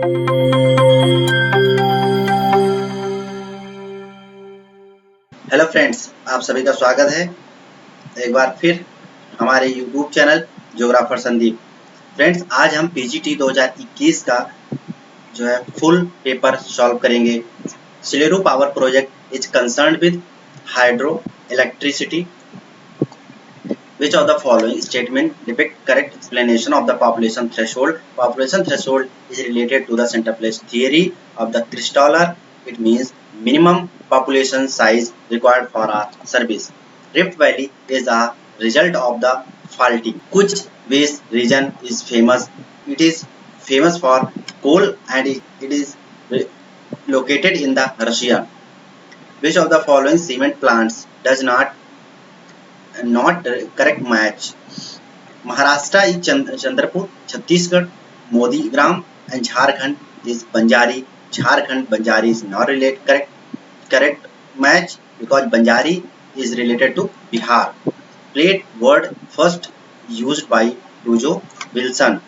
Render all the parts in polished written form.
Hello friends, आप सभी का स्वागत है एक बार फिर हमारे YouTube channel geographer Sandeep. Friends, आज हम पीजीटी 2021 का जो है फुल पेपर सॉल्व करेंगे। Sileru power project is concerned with hydro electricity. Which of the following statement depict correct explanation of the population threshold? Population threshold is related to the centerplate theory of the Christaller. It means minimum population size required for a service. Rift Valley is a result of the faulting. Kuch West region is famous. It is famous for coal and it is located in the Russia. Which of the following cement plants does not correct match? Maharashtra is Chandrapur, Chhattisgarh Modi Gram, and Jharkhand is Banjari. Jharkhand Banjari is not related correct match because Banjari is related to Bihar. Plate word first used by Rujo Wilson.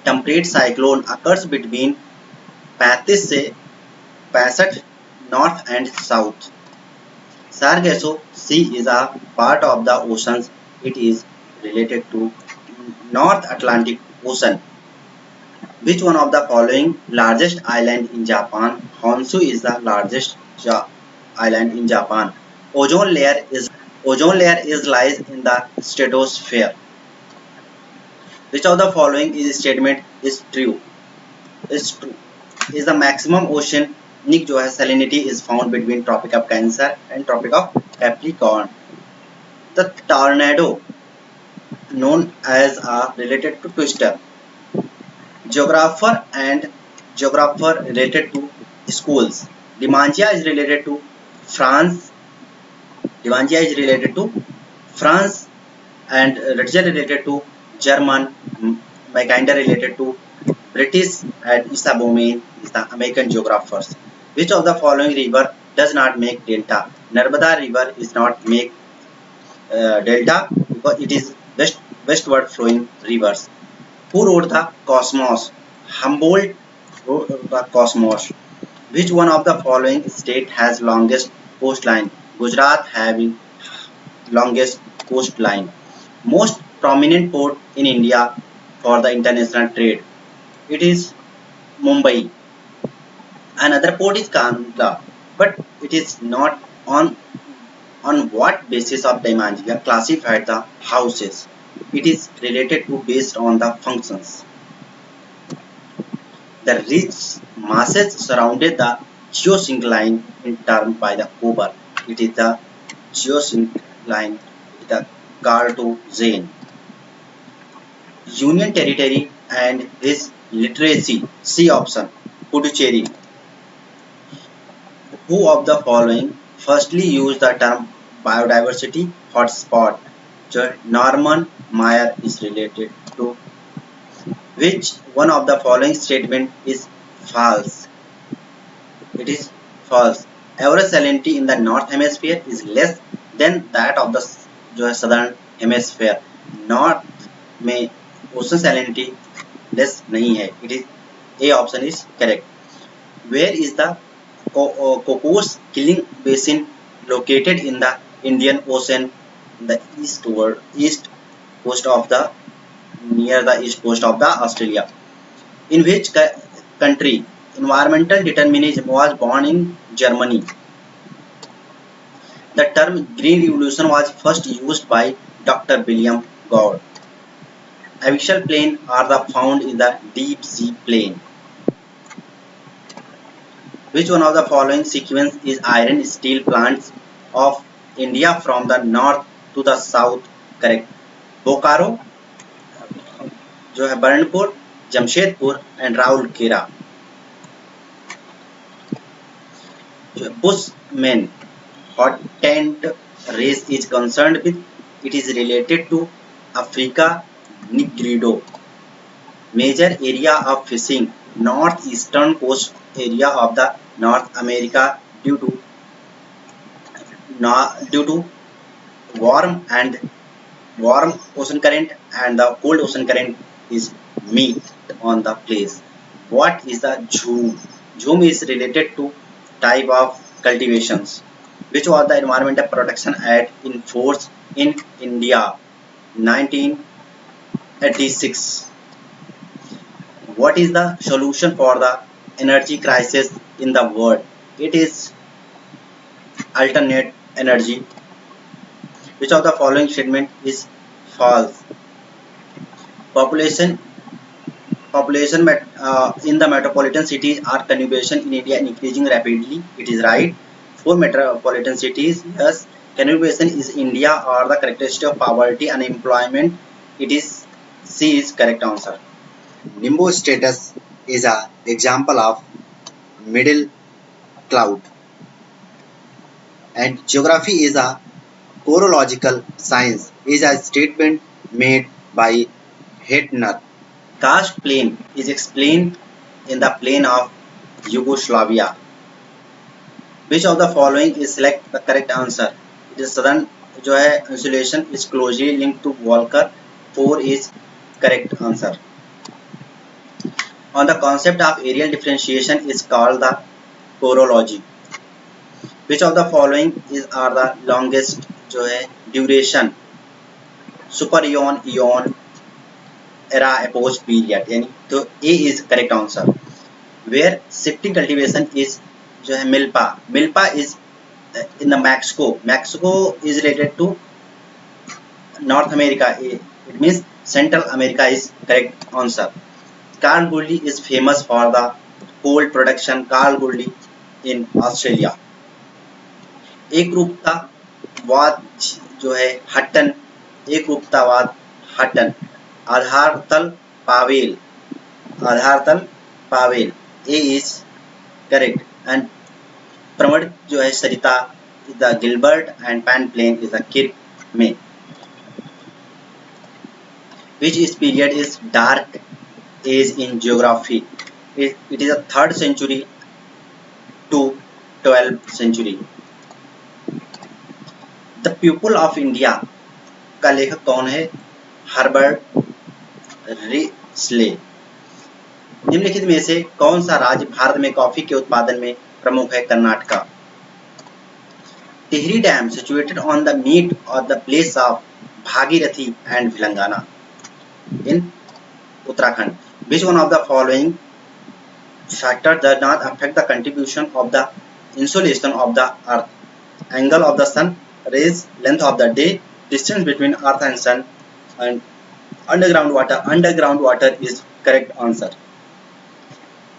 Temperate cyclone occurs between 35 से 65 north and south. Sargasso Sea is a part of the oceans. It is related to North Atlantic Ocean. Which one of the following largest island in Japan? Honshu is the largest island in Japan. Ozone layer is lies in the stratosphere. Which of the following is statement is true? Is true. Is the maximum oceanic जो है salinity is found between Tropic of Cancer and Tropic of Capricorn. The tornado known as related to twister. Geographer related to schools. Dimangia is related to France. Dimangia is related to France and Rutger related to German. Mackinder related to British and Issa Bowman is the American geographers. Which of the following river does not make delta? Narmada river is not make delta because it is westward flowing rivers. Who wrote the Cosmos? Humboldt wrote the Cosmos. Which one of the following state has longest coastline? Gujarat having longest coastline. Most prominent port in India for the international trade. It is Mumbai. Another port is Kandla, but it is not on what basis of Dimangia classified the houses. It is related to based on the functions. The rich masses surrounded the geosyncline in term by the Huber. It is the geosyncline, the Cartosian. Union Territory and his literacy. C option. Puducherry. Who of the following firstly used the term biodiversity hotspot? Norman Maier is related to. Which one of the following statement is false? It is false. Average salinity in the north hemisphere is less than that of the southern hemisphere. North में ocean salinity less नहीं है. It is A option is correct. Where is the Cocos Killing Basin located in the Indian Ocean? The east coast of the near the east coast of the Australia. In which country environmental determinism was born in Germany? The term Green Revolution was first used by Dr. William Gord. Axial plain are the found in the deep sea plain. Which one of the following sequence is iron steel plants of India from the north to the south correct? Bokaro जो है Burnpur, Jamshedpur and Rourkela. Bushman hot tent race is concerned with. It is related to Africa Nigrido. Major area of fishing northeastern coast area of the North America due to warm ocean current and the cold ocean current is meet on the place. What is the Jhum? Jhum is related to type of cultivations. Which was the Environmental Protection Act in force in India 1986? What is the solution for the energy crisis in the world? It is alternate energy. Which of the following statement is false? Population in the metropolitan cities are conurbation in India increasing rapidly. It is right. For metropolitan cities, yes, conurbation is India or the characteristic of poverty and unemployment. It is C is correct answer. Nimbostratus is a example of middle cloud, and geography is a chorological science. Is a statement made by Hettner. Karst plain is explained in the plain of Yugoslavia. Which of the following is select the correct answer? It is southern जो है insulation is closely linked to Volcker. 4 is correct answer. On the concept of areal differentiation is called the chorology. Which of the following is are the longest जो है duration super ion era epoch period यानी तो A is correct answer. Where shifting cultivation is जो है milpa is in the Mexico is related to North America. It means Central America is correct answer. Kalgoorlie is famous for the coal production. Kalgoorlie in Australia. एकरूपतावाद जो है Hutton, एकरूपतावाद Hutton. आधारतल Powell A is correct. And प्रमण जो है सरिता is the Gilbert and Pan Plain is the Kirk में. Which is period is dark age in geography? It is a 3rd century to 12th century. The Pupil of India का लेखक कौन है? Herbert Risley. निम्नलिखित में से कौन सा राज्य भारत में कॉफी के उत्पादन में प्रमुख है? Karnataka. Tehri Dam situated on the meet of the place of Bhagirathi and Vilangana in Uttarakhand. Which one of the following factor does not affect the contribution of the insolation of the earth? Angle of the sun, rays, length of the day, distance between earth and sun, and underground water. Underground water is correct answer.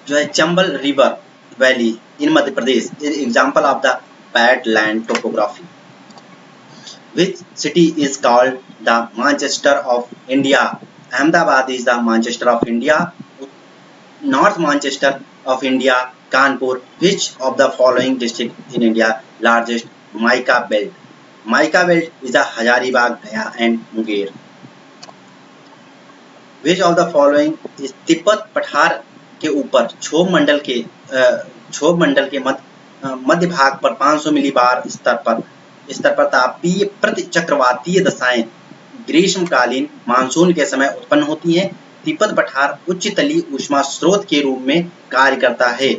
जो है Chambal river valley in Madhya Pradesh is example of the bad land topography. Which city is called the Manchester of India? Ahmedabad is the Manchester of India. North Manchester of India, Kanpur. Which of the following district in India largest mica belt? Mica belt is the Hazaribagh, Gaya and Munger. Which of the following is Tibet पठार के ऊपर क्षोभ मंडल के मध्य भाग पर 500 millibar स्तर पर तापीय प्रति चक्रवातीय दशाएं ग्रीष्मकालीन मानसून के समय उत्पन्न होती हैं. तिब्बत पठार उच्च तलीय ऊष्मा स्रोत के रूप में कार्य करता है.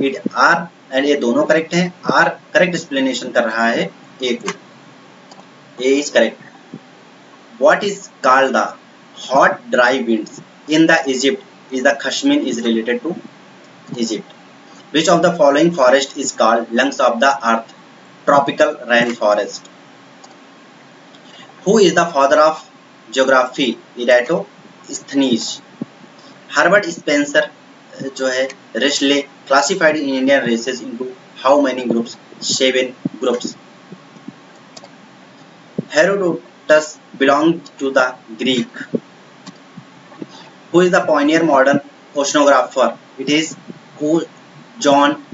इट आर एंड ये दोनों करेक्ट हैं. आर करेक्ट एक्सप्लेनेशन कर रहा है ए को. A is correct. What is called the hot dry winds in the Egypt? is the Kashmir is related to Egypt. Which of the following forest is called lungs of the earth? Tropical rainforest. Who is the father of geography? Eratosthenes. Herbert Spencer जो है Risley classified in Indian races into how many groups? 7 groups. Herodotus belonged to the Greek. Who is the pioneer modern oceanographer? It is John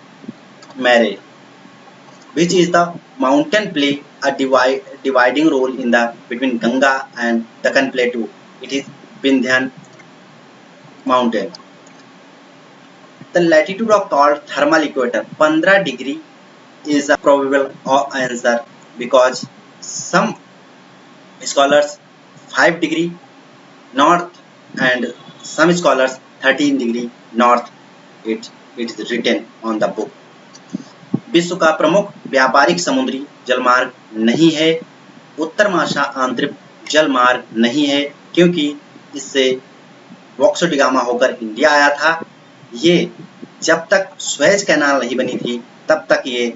Murray. Which is the mountain play a dividing role in the between Ganga and Deccan Plateau? It is Vindhyan mountain. The latitude of called thermal equator 15 degree is a probable answer because some scholars 5 degree north and some scholars 13 degree north it is written on the book. विश्व का प्रमुख व्यापारिक समुद्री जलमार्ग नहीं है, उत्तर महासागरीय जलमार्ग नहीं है, क्योंकि इससे वॉक्सो डी गामा होकर इंडिया आया था। ये जब तक स्वेज कैनाल नहीं बनी थी तब तक ये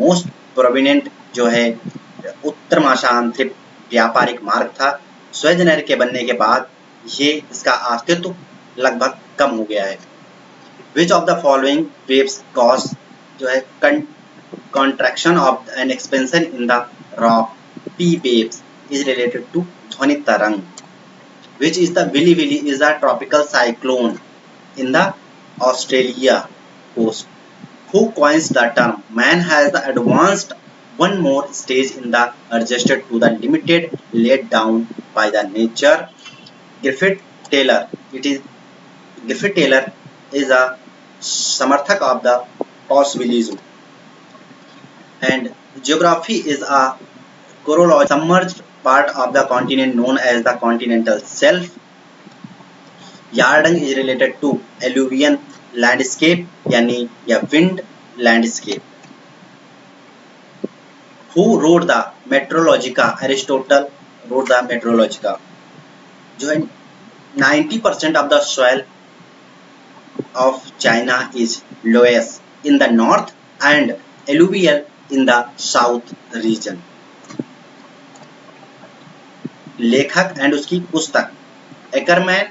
मोस्ट प्रोमिनेंट जो है उत्तर महासागरीय व्यापारिक मार्ग था। स्वेज नहर के बनने के बाद ये इसका अस्तित्व लगभग कम हो गया है। विच of the following waves cause जो है contraction of an expansion in the rock P waves is related to ध्वनि तरंग. Which is the Willy Willy is a tropical cyclone in the Australia coast. Who coins the term man has the advanced one more stage in the adjusted to the limited laid down by the nature? Griffith Taylor. Griffith Taylor is a समर्थक of the possibilism. And geography is a chorology submerged part of the continent known as the continental shelf. Yardang is related to alluvial landscape यानी या wind landscape. Who wrote the Meteorologica? Aristotle wrote the Meteorologica. जो है 90% of the soil of China is loess in the north and alluvial in the south region. लेखक and उसकी पुस्तक Ackermann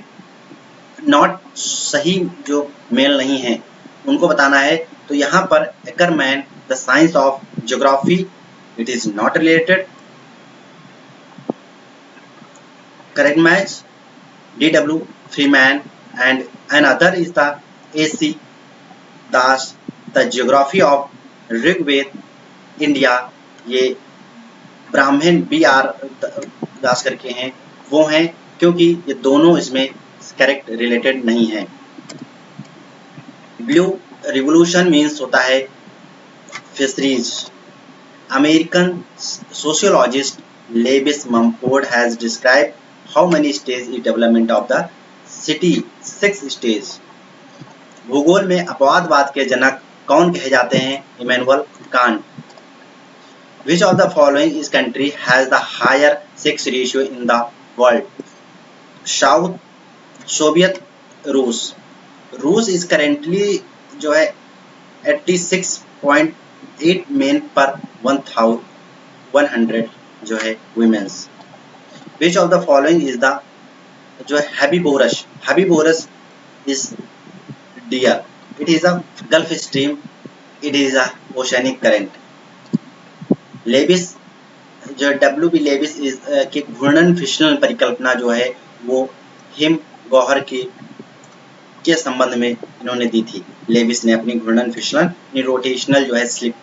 not सही जो mail नहीं है उनको बताना है, तो यहाँ पर Ackerman the science of geography it is not related. Correct match D.W. Freeman and another is the A.C. Das the geography of Rigveda India. ये ब्राह्मण B.R. दास करके हैं वो हैं, क्योंकि ये दोनों इसमें करेक्ट रिलेटेड नहीं है. ब्लू रिवोल्यूशन मीन्स होता है fisheries. American sociologist Lewis Mumford has describe how many stage in development of the city. 6 stage. भूगोल में अपवादवाद के जनक कौन कहे जाते हैं? Immanuel Kant. Which of the following is country has the higher sex ratio in the world? South Soviet रूस. रूस is currently जो है 86.8 men per 100 जो है women's. Which of the following is the जो है herbivorous? Herbivorous is deer. It is a Gulf stream. It is a oceanic current. Lewis जो W.B. Levi's इस के घूर्णन फिसलन परिकल्पना जो है वो हिम गौहर के संबंध में इन्होंने दी थी. लेविस ने अपनी घूर्णन फिसलन रोटेशनल जो है slip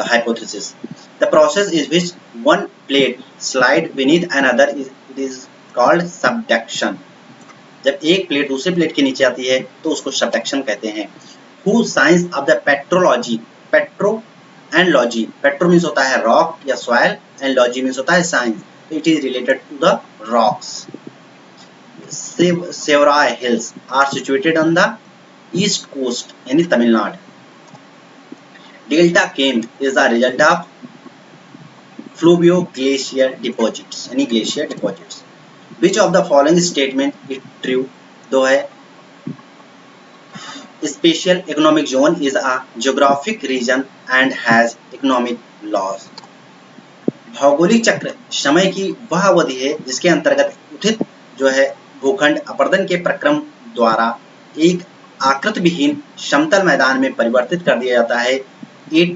hypothesis. The process is which one plate slide beneath another it is called subduction. जब एक प्लेट दूसरे प्लेट के नीचे आती है तो उसको सबडक्शन कहते हैं. Who science of the petrology. Petro and logy. Petro means होता है रॉक या सॉइल एंड लॉजी मीन्स होता है science. It is related to the rocks. Shevaroy hills are situated on the east coast यानी Tamil Nadu. Delta kame is the result of fluvio glacial deposits यानी glacial deposits. Which of the following statement is true? दो है. Special economic zone is a geographic region and has economic laws. भौगोलिक चक्र समय की वह अवधि है जिसके अंतर्गत उचित जो है भूखंड अपर्दन के प्रक्रम द्वारा एक आकृत विहीन समतल मैदान में परिवर्तित कर दिया जाता है. It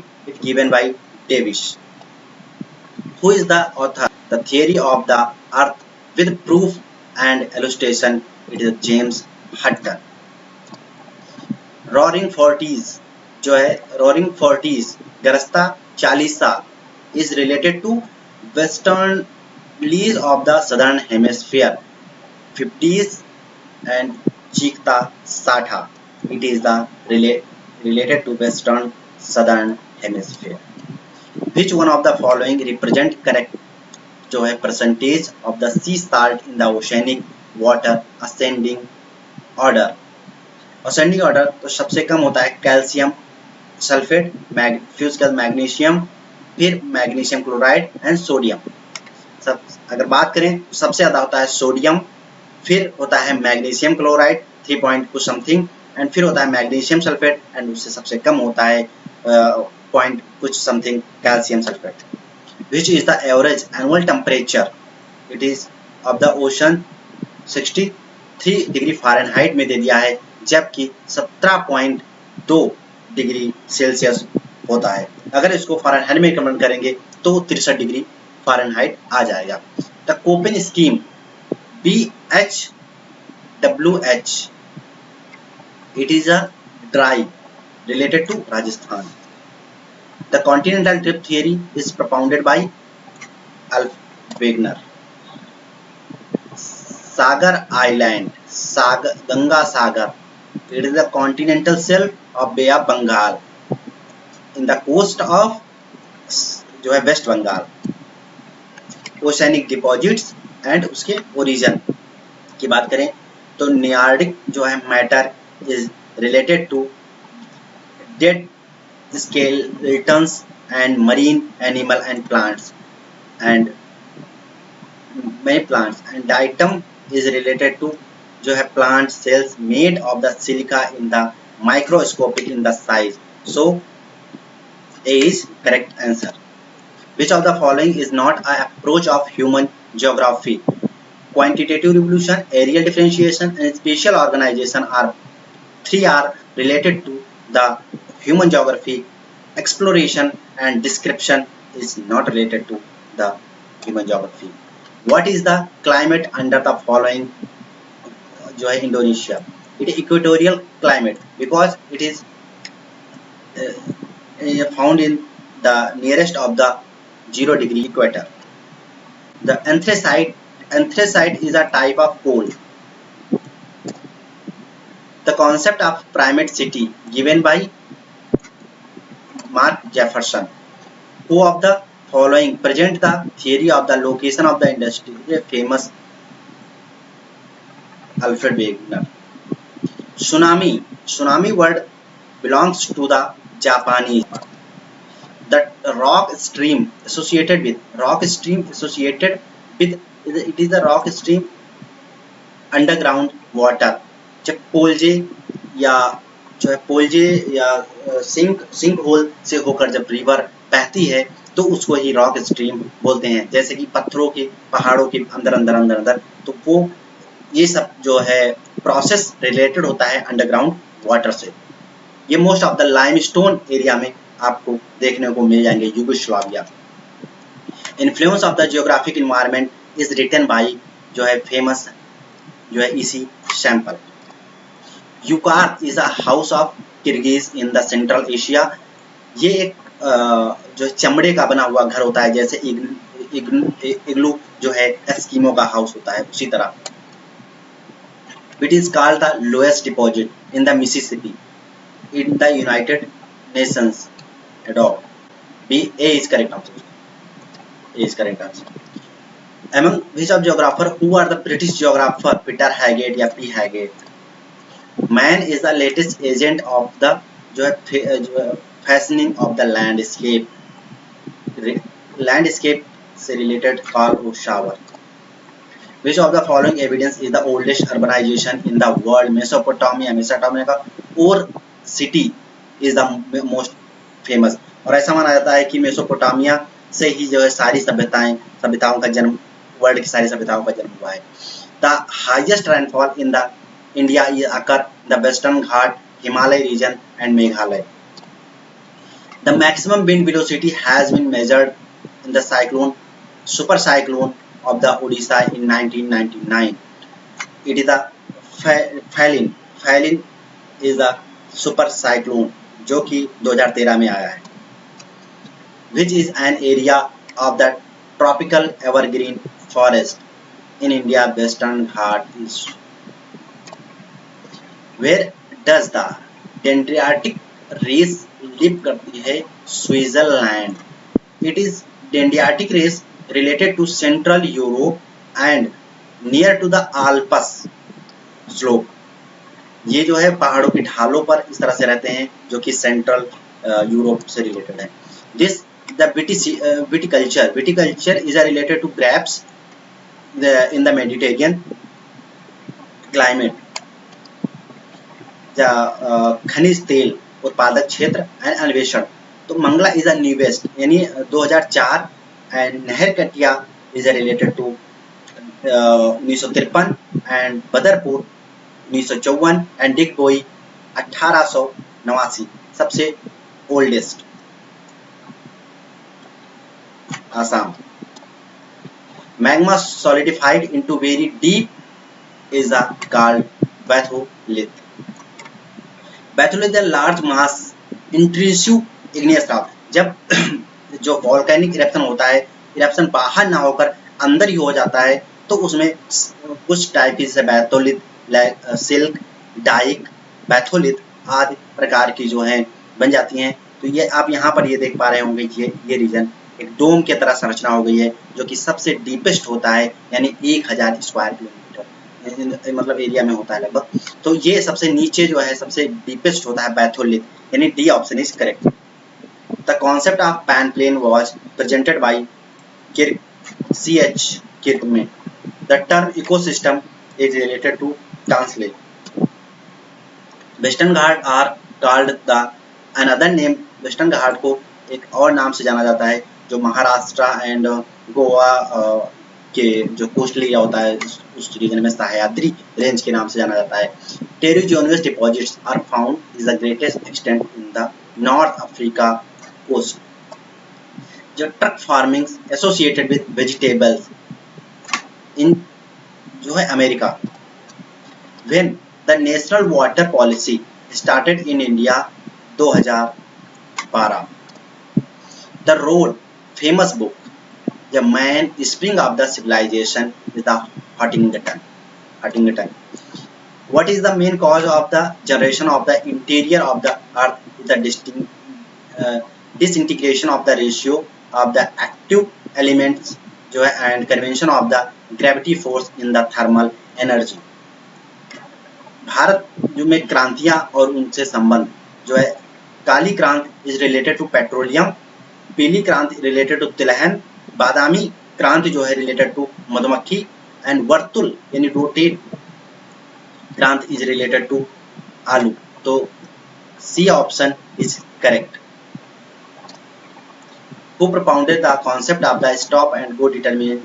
given by Davis. Who is the author? The theory of the earth with proof and illustration. It is James Hutton. Roaring forties जो है रोरिंग फोर्टीज गरस्ता चालीसा is related to westerlies of the southern hemisphere. 50s and चीकता साठा it is the related to western southern hemisphere. Which one of the following represent correct जो है percentage of the sea salt in the oceanic water ascending order. Ascending order तो सबसे कम होता है calcium sulphate, फिर उसके बाद मैग्नीशियम, फिर मैग्नीशियम क्लोराइड एंड सोडियम। सब अगर बात करें तो सबसे ज़्यादा होता है सोडियम, फिर होता है मैग्नीशियम क्लोराइड 3 पॉइंट कुछ समथिंग, एंड फिर होता है मैग्नीशियम सल्फेट, एंड उससे सबसे कम होता है पॉइंट कुछ something calcium sulphate. Which is the average annual temperature it is of the ocean 63 degree Fahrenheit में दे दिया है, जबकि 17.2 डिग्री सेल्सियस होता है। अगर इसको फ़ारेनहाइट में कन्वर्ट करेंगे तो 63 डिग्री फ़ारेनहाइट आ जाएगा। The Koppen scheme BHWH it is a drive related to Rajasthan. The continental drift theory is propounded by Alf Wegener. Sagar Island, Ganga Sagar, it is the continental shelf of Bay of Bengal in the coast of जो है West Bengal. Oceanic deposits and उसके origin की बात करें तो neritic जो है matter is related to dead skeletons and marine animal and plants and many plants, and diatom is related to जो है plant cells made of the silica in the microscopic in the size. So A is correct answer. Which of the following is not an approach of human geography? Quantitative evolution, areal differentiation and spatial organization are related to the human geography. Exploration and description is not related to the human geography. What is the climate under the following जो है Indonesia? It is equatorial climate because it is found in the nearest of the 0 degree equator. The anthracite is a type of coal. The concept of primate city given by Mark Jefferson. Who of the following present the theory of the location of the industry? A famous Alfred Wegener. Tsunami word belongs to the Japanese. The rock stream associated with it is the rock stream underground water. जब पोलजे या जो है पोलजे या sink hole से होकर जब river बहती है तो उसको ही रॉक स्ट्रीम बोलते हैं। जैसे कि पत्थरों के पहाड़ों के अंदर तो वो ये सब जो है प्रोसेस रिलेटेड होता है अंडरग्राउंड वाटर से। ये most of the limestone area में आपको देखने को मिल जाएंगे Yugoslavia. Influence of the geographic environment is written by जो है फेमस जो है इसी सैंपल। यूकार is a house of Kirghiz in the Central Asia. ये एक जो चमड़े का बना हुआ घर होता है, जैसे इग्लू जो है एस्किमो का हाउस होता है उसी तरह। It is called the lowest deposit in the Mississippi in the United Nations adopt. B, A is correct answer. A is correct answer. Among which of geographer who are the British geographer Peter Haggett या P Haggett? Man is the latest agent of the जो है fashioning of the landscape से related Carl Oshauer. Which of the following evidence is the oldest urbanization in the world? Mesopotamia का और city is the most famous. और ऐसा माना जाता है कि मेसोपोटामिया से ही जो है सारी सभ्यताओं का जन्म, वर्ल्ड की सारी सभ्यताओं का जन्म हुआ है। The highest rainfall in the India is occur the Western Ghat, Himalaya region and Meghalaya. The maximum wind velocity has been measured in the super cyclone of the Odisha in 1999। It is the Phailin is the super cyclone जो कि 2013 में आया है। Which is an area of the tropical evergreen forest in India Western Ghat is. Where does the Dinaric race live करती है? Switzerland. It is Dinaric race related to central Europe and near to the Alps slope. ये जो है पहाड़ों की ढालों पर इस तरह से रहते हैं, जो कि सेंट्रल यूरोप से रिलेटेड है। This the viticulture is related to grapes in the Mediterranean climate, खनिज तेल उत्पादक क्षेत्र एंड अन्वेषण। तो Mangala is a newest यानी 2004 and Naharkatiya is related to 1953 and Badarpur 1954 and Digboi 1889 सबसे oldest. Assam magma solidified into very deep is called batholith. Batholith large mass intrusive igneous rock. जब जो वॉल्केनिक इरेप्शन होता है, इरेप्शन बाहर ना होकर अंदर ही हो जाता है, तो उसमें कुछ टाइप की जैसे बैथोलिथ, सिल्क, डाइक, बैथोलिथ आदि प्रकार की जो है बन जाती हैं। तो ये आप यहाँ पर ये देख पा रहे होंगे कि ये रीजन एक डोम की तरह संरचना हो गई है, जो कि सबसे डीपेस्ट होता है, यानी 1000 स्क्वायर किलोमीटर मतलब एरिया में होता है लगभग। तो ये सबसे नीचे जो है सबसे डीपेस्ट होता है बैथोलिथ, यानी D option is correct. The concept of peneplain was presented by Kirk, C.H. Kirkman. The term ecosystem is related to translate. Western Ghat are called the another name. Western Ghat को एक और नाम से जाना जाता है, जो महाराष्ट्र एंड गोवा के जो कोस्टल एरिया होता है उस रीजन में सह्याद्री रेंज के नाम से जाना जाता है। Terrigenous deposits are found is the greatest extent in the North Africa coast. जो truck farming associated with vegetables in जो है America. When the national water policy started in India 2012। The road famous book the mainspring of the civilization is the Huntington. What is the main cause of the generation of the interior of the earth is the disintegration of the ratio of the active elements जो है and convention of the gravity force in the thermal energy। Bharat जो में क्रांतियां और उनसे संबंध जो है, काली क्रांति इज रिलेटेड टू पेट्रोलियम, पीली क्रांति रिलेटेड टू तिलहन, बादामी क्रांति जो है रिलेटेड टू मधुमक्खी एंड वर्तुल यानी रोटेट क्रांति इज रिलेटेड टू आलू। तो C option is correct. Who propounded the concept of the stop and go determinant?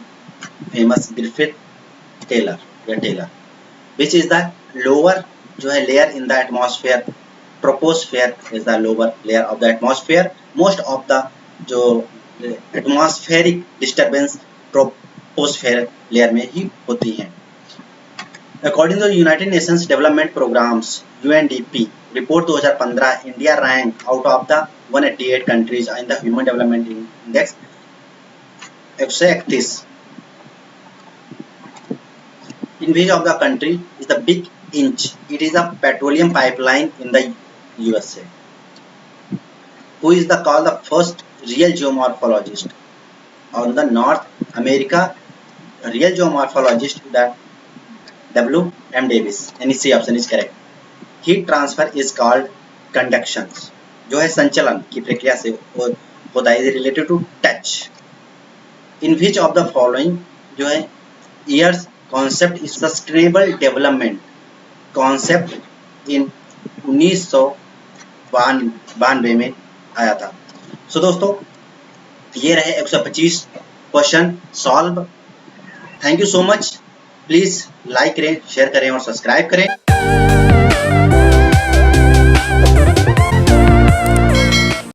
Famous Griffith Taylor या Taylor। Which is the lower जो है layer in the atmosphere? Troposphere is the lower layer of the atmosphere. Most of the जो atmospheric disturbance troposphere layer में ही होती हैं। According to the United Nations Development Programs UNDP report 2015, India ranked out of the 188 countries in the Human Development Index 131. In which of the country is the Big Inch? It is a petroleum pipeline in the USA. Who is called the first real geomorphologist? On the North America, real geomorphologist that W.M. Davis, यानी C option is correct. Heat transfer is called conduction, जो है संचलन की प्रक्रिया से होता है, is related to touch. In which of the following जो है years concept is sustainable development concept in 1992 में आया था। सो दोस्तों ये रहे 125 question solve. Thank you so much. Please like करें, शेयर करें और सब्सक्राइब करें।